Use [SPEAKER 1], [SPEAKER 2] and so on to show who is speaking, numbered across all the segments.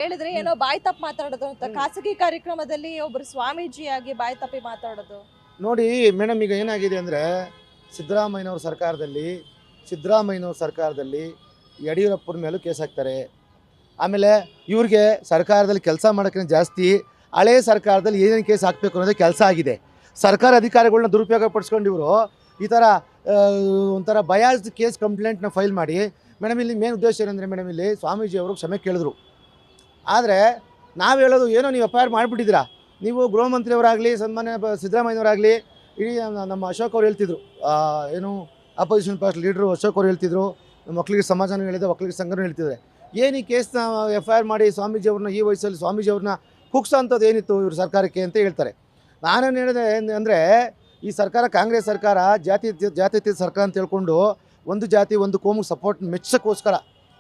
[SPEAKER 1] ಹೇಳಿದ್ರೆ ಏನೋ ಬಾಯಿ ತಪ್ಪು ಮಾತಾಡೋದು ಅಂತ ಖಾಸಗಿ ಕಾರ್ಯಕ್ರಮದಲ್ಲಿ ಒಬ್ಬರು ಸ್ವಾಮೀಜಿಯಾಗಿ ಬಾಯಿ ತಪ್ಪಿ ಮಾತಾಡೋದು.
[SPEAKER 2] ನೋಡಿ ಮೇಡಮ್, ಈಗ ಏನಾಗಿದೆ ಅಂದರೆ ಸಿದ್ದರಾಮಯ್ಯನವ್ರ ಸರ್ಕಾರದಲ್ಲಿ ಯಡಿಯೂರಪ್ಪನ ಮೇಲೂ ಕೇಸ್ ಹಾಕ್ತಾರೆ. ಆಮೇಲೆ ಇವ್ರಿಗೆ ಸರ್ಕಾರದಲ್ಲಿ ಕೆಲಸ ಮಾಡೋಕ್ಕಿಂತ ಜಾಸ್ತಿ ಹಳೆಯ ಸರ್ಕಾರದಲ್ಲಿ ಏನೇನು ಕೇಸ್ ಹಾಕಬೇಕು ಅನ್ನೋದೇ ಕೆಲಸ ಆಗಿದೆ. ಸರ್ಕಾರ ಅಧಿಕಾರಿಗಳನ್ನ ದುರುಪಯೋಗ ಪಡಿಸ್ಕೊಂಡು ಇವರು ಈ ಥರ ಒಂಥರ ಬಯಾಸ್ಡ್ ಕೇಸ್ ಕಂಪ್ಲೇಂಟ್ನ ಫೈಲ್ ಮಾಡಿ. ಮೇಡಮ್, ಇಲ್ಲಿ ಮೇನ್ ಉದ್ದೇಶ ಏನಂದರೆ ಮೇಡಮ್, ಇಲ್ಲಿ ಸ್ವಾಮೀಜಿ ಅವರು ಕ್ಷಮೆ ಕೇಳಿದ್ರು. ಆದರೆ ನಾವು ಹೇಳೋದು ಏನೋ ನೀವು ಎಫ್ ಐ ಆರ್ ಮಾಡಿಬಿಟ್ಟಿದ್ದೀರಾ. ನೀವು ಗೃಹ ಮಂತ್ರಿಯವರಾಗಲಿ ಸನ್ಮಾನ್ಯ ಸಿದ್ದರಾಮಯ್ಯನವರಾಗಲಿ ಇಡೀ ನಮ್ಮ ಅಶೋಕ್ ಅವ್ರು ಹೇಳ್ತಿದ್ರು, ಏನು ಅಪೋಸಿಷನ್ ಪಾರ್ಟಿ ಲೀಡ್ರು ಅಶೋಕ್ ಅವ್ರು ಹೇಳ್ತಿದ್ರು, ನಮ್ಮ ಒಕ್ಕಲಿಗ ಸಮಾಜನೂ ಹೇಳಿದೆ, ಒಕ್ಕಲಿಗ ಸಂಘನೂ ಹೇಳ್ತಿದ್ದಾರೆ. ಏನು ಈ ಕೇಸ್ನ ಎಫ್ ಐ ಆರ್ ಮಾಡಿ ಸ್ವಾಮೀಜಿ ಅವ್ರನ್ನ ಈ ವಯಸ್ಸಲ್ಲಿ ಸ್ವಾಮೀಜಿ ಅವ್ರನ್ನ ಕುಗ್ಸೋ ಅಂಥದ್ದು ಏನಿತ್ತು ಇವ್ರ ಸರ್ಕಾರಕ್ಕೆ ಅಂತ ಹೇಳ್ತಾರೆ. ನಾನೇನು ಹೇಳಿದೆ ಅಂದರೆ ಈ ಸರ್ಕಾರ ಕಾಂಗ್ರೆಸ್ ಸರ್ಕಾರ ಜಾತ್ಯತೀತ ಸರ್ಕಾರ ಅಂತ ಹೇಳ್ಕೊಂಡು ಒಂದು ಜಾತಿ ಒಂದು ಕೋಮು ಸಪೋರ್ಟ್ ಮೆಚ್ಚೋಕ್ಕೋಸ್ಕರ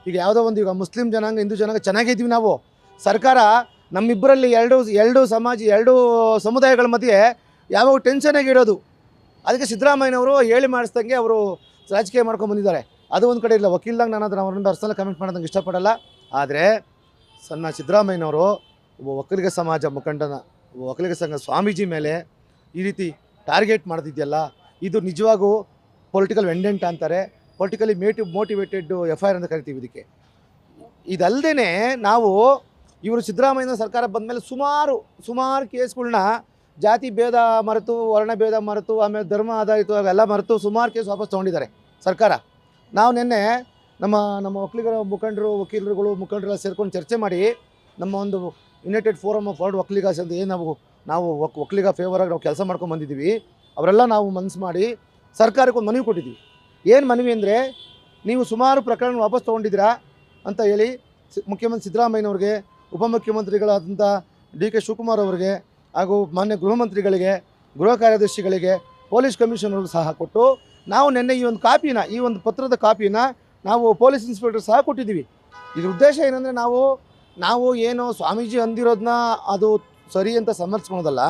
[SPEAKER 2] ಈಗ ಯಾವುದೋ ಒಂದು ಈಗ ಮುಸ್ಲಿಂ ಜನಾಂಗ ಹಿಂದೂ ಜನಾಂಗ ಚೆನ್ನಾಗಿದ್ದೀವಿ ನಾವು. ಸರ್ಕಾರ ನಮ್ಮಿಬ್ಬರಲ್ಲಿ ಎರಡು ಸಮುದಾಯಗಳ ಮಧ್ಯೆ ಯಾವಾಗ ಟೆನ್ಷನಾಗಿ ಇಡೋದು. ಅದಕ್ಕೆ ಸಿದ್ದರಾಮಯ್ಯನವರು ಹೇಳಿ ಮಾಡಿಸ್ದಂಗೆ ಅವರು ರಾಜಕೀಯ ಮಾಡ್ಕೊಂಡು ಬಂದಿದ್ದಾರೆ. ಅದು ಒಂದು ಕಡೆ ಇಲ್ಲ. ವಕೀಲದಾಗ ನಾನು ಅದನ್ನು ಅವ್ರನ್ನ ಪರ್ಸನಲ್ ಕಮೆಂಟ್ ಮಾಡೋದಂಗೆ ಇಷ್ಟಪಡಲ್ಲ. ಆದರೆ ಸಿದ್ದರಾಮಯ್ಯನವರು ಒಬ್ಬ ಒಕ್ಕಲಿಗ ಸಮಾಜ ಮುಖಂಡನ, ಒಕ್ಕಲಿಗ ಸಂಘ ಸ್ವಾಮೀಜಿ ಮೇಲೆ ಈ ರೀತಿ ಟಾರ್ಗೆಟ್ ಮಾಡ್ತಿದೆಯಲ್ಲ, ಇದು ನಿಜವಾಗೂ ಪೊಲಿಟಿಕಲ್ ವೆಂಡೆಂಟ್ ಅಂತಾರೆ, politically motivated F I R ಅಂತ ಕರಿತೀವಿ ಇದಕ್ಕೆ. ಇದಲ್ಲದೆ ನಾವು ಇವರು ಸಿದ್ದರಾಮಯ್ಯನ ಸರ್ಕಾರ ಬಂದ ಮೇಲೆ ಸುಮಾರು ಕೇಸ್ಗಳನ್ನ ಜಾತಿ ಭೇದ ಮರೆತು, ವರ್ಣ ಭೇದ ಮರೆತು, ಆಮೇಲೆ ಧರ್ಮ ಆಧಾರಿತವಾಗಿ ಎಲ್ಲ ಮರೆತು ಸುಮಾರು ಕೇಸ್ ವಾಪಸ್ ತೊಗೊಂಡಿದ್ದಾರೆ ಸರ್ಕಾರ. ನಾವು ನಿನ್ನೆ ನಮ್ಮ ಒಕ್ಕಲಿಗರ ಮುಖಂಡರೆಲ್ಲ ಸೇರ್ಕೊಂಡು ಚರ್ಚೆ ಮಾಡಿ ನಮ್ಮ ಒಂದು ಯುನೈಟೆಡ್ ಫೋರಮ್ ಆಫ್ ವರ್ಲ್ಡ್ ಒಕ್ಕಲಿಗಾಸ್ ಅಂತ ಏನು ನಾವು ಒಕ್ಕಲಿಗ ಫೇವರಾಗಿ ನಾವು ಕೆಲಸ ಮಾಡ್ಕೊಂಡು ಬಂದಿದ್ದೀವಿ. ಅವರೆಲ್ಲ ನಾವು ಮನಸ್ಸು ಮಾಡಿ ಸರ್ಕಾರಕ್ಕೆ ಒಂದು ಮನವಿ ಕೊಟ್ಟಿದ್ದೀವಿ. ಏನು ಮನವಿ ಅಂದರೆ, ನೀವು ಸುಮಾರು ಪ್ರಕರಣ ವಾಪಸ್ ತೊಗೊಂಡಿದ್ದೀರಾ ಅಂತ ಹೇಳಿ ಮುಖ್ಯಮಂತ್ರಿ ಸಿದ್ದರಾಮಯ್ಯನವ್ರಿಗೆ, ಉಪಮುಖ್ಯಮಂತ್ರಿಗಳಾದಂಥ ಡಿ ಕೆ ಶಿವಕುಮಾರ್ ಅವರಿಗೆ ಹಾಗೂ ಮಾನ್ಯ ಗೃಹ ಮಂತ್ರಿಗಳಿಗೆ, ಗೃಹ ಕಾರ್ಯದರ್ಶಿಗಳಿಗೆ, ಪೊಲೀಸ್ ಕಮಿಷನರ್ಗೂ ಸಹ ಕೊಟ್ಟು ನಾವು ನಿನ್ನೆ ಈ ಒಂದು ಪತ್ರದ ಕಾಪಿನ ನಾವು ಪೊಲೀಸ್ ಇನ್ಸ್ಪೆಕ್ಟರ್ ಸಹ ಕೊಟ್ಟಿದ್ದೀವಿ. ಇದ್ರ ಉದ್ದೇಶ ಏನಂದರೆ ನಾವು ಏನೋ ಸ್ವಾಮೀಜಿ ಅಂದಿರೋದನ್ನ ಅದು ಸರಿ ಅಂತ ಸಮರ್ಥಿಸ್ಕೊಳೋದಲ್ಲ.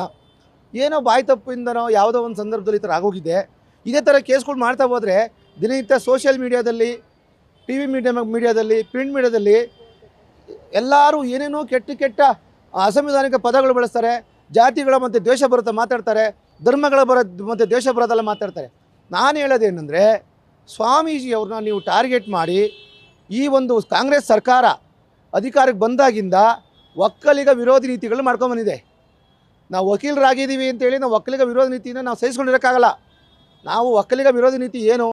[SPEAKER 2] ಏನೋ ಬಾಯಿ ತಪ್ಪಿಂದನೋ ಯಾವುದೋ ಒಂದು ಸಂದರ್ಭದಲ್ಲಿ ಈ ಥರ ಆಗೋಗಿದೆ. ಇದೇ ಥರ ಕೇಸ್ಗಳು ಮಾಡ್ತಾ ಹೋದರೆ ದಿನನಿತ್ಯ ಸೋಷಿಯಲ್ ಮೀಡಿಯಾದಲ್ಲಿ, ಟಿ ವಿ ಮೀಡಿಯಾದಲ್ಲಿ, ಪ್ರಿಂಟ್ ಮೀಡಿಯಾದಲ್ಲಿ ಎಲ್ಲರೂ ಏನೇನೋ ಕೆಟ್ಟ ಅಸಂವಿಧಾನಿಕ ಪದಗಳು ಬಳಸ್ತಾರೆ. ಜಾತಿಗಳ ಮಧ್ಯೆ ದ್ವೇಷ ಬರುತ್ತೆ ಮಾತಾಡ್ತಾರೆ, ಧರ್ಮಗಳ ಮಧ್ಯೆ ದ್ವೇಷ ಬರೋದೆಲ್ಲ ಮಾತಾಡ್ತಾರೆ. ನಾನು ಹೇಳೋದೇನೆಂದರೆ, ಸ್ವಾಮೀಜಿಯವ್ರನ್ನ ನೀವು ಟಾರ್ಗೆಟ್ ಮಾಡಿ ಈ ಒಂದು ಕಾಂಗ್ರೆಸ್ ಸರ್ಕಾರ ಅಧಿಕಾರಕ್ಕೆ ಬಂದಾಗಿಂದ ಒಕ್ಕಲಿಗ ವಿರೋಧಿ ನೀತಿಗಳನ್ನ ಮಾಡ್ಕೊಂಬಂದಿದೆ. ನಾವು ವಕೀಲರಾಗಿದ್ದೀವಿ ಅಂತೇಳಿ ನಾವು ಒಕ್ಕಲಿಗ ವಿರೋಧಿ ನೀತಿನ ನಾವು ಸಹಿಸ್ಕೊಂಡಿರೋಕ್ಕಾಗಲ್ಲ. ನಾವು ಒಕ್ಕಲಿಗ ವಿರೋಧಿ ನೀತಿ ಏನು